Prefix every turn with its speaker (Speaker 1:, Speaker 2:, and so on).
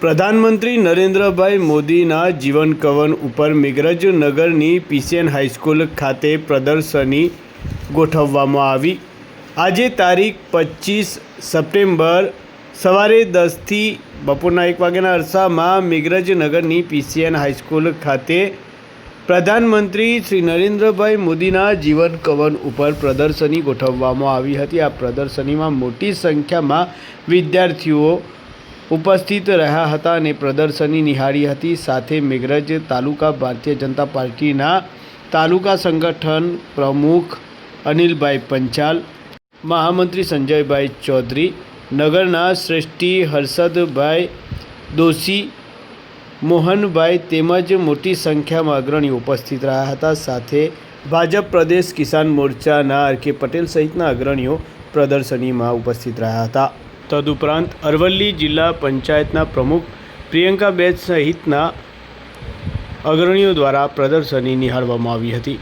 Speaker 1: પ્રધાનમંત્રી નરેન્દ્રભાઈ મોદીના જીવન કવન ઉપર મેઘરજ નગરની પીસીએન હાઈસ્કૂલ ખાતે પ્રદર્શની ગોઠવવામાં આવી। આજે તારીખ 25 સપ્ટેમ્બર સવારે 10 થી બપોરના 1 વાગ્યાના અરસામાં મેઘરજ નગરની પીસીએન હાઈસ્કૂલ ખાતે પ્રધાનમંત્રી શ્રી નરેન્દ્રભાઈ મોદીના જીવન કવન ઉપર પ્રદર્શની ગોઠવવામાં આવી હતી। આ પ્રદર્શનીમાં મોટી સંખ્યામાં વિદ્યાર્થીઓ ઉપસ્થિત રહ્યા હતા અને પ્રદર્શની નિહાળી હતી। સાથે મેઘરજ તાલુકા ભારતીય જનતા પાર્ટીના તાલુકા સંગઠન પ્રમુખ અનિલભાઈ પંચાલ, મહામંત્રી સંજયભાઈ ચૌધરી, નગરના શ્રેષ્ઠી હર્ષદભાઈ દોશી, મોહનભાઈ તેમજ મોટી સંખ્યામાં અગ્રણીઓ ઉપસ્થિત રહ્યા હતા। સાથે ભાજપ પ્રદેશ કિસાન મોરચાના આર.કે. પટેલ સહિતના અગ્રણીઓ પ્રદર્શનીમાં ઉપસ્થિત રહ્યા હતા। તદુપરાંત અરવલ્લી જિલ્લા પંચાયતના પ્રમુખ પ્રિયંકાબેન સહિતના અગ્રણીઓ દ્વારા પ્રદર્શની નિહાળવામાં આવી હતી।